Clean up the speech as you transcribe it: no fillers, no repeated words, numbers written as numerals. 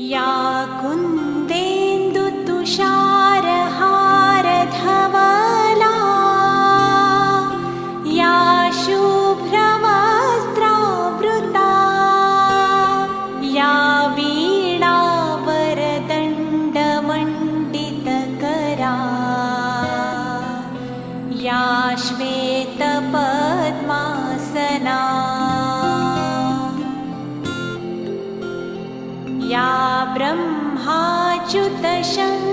या कुन्देन्दुतुषारहारधवला या शुभ्रवस्त्रावृता या वीणावरदण्डमण्डितकरा या श्वेतपद्मासना या ब्रह्माच्युतशङ्करा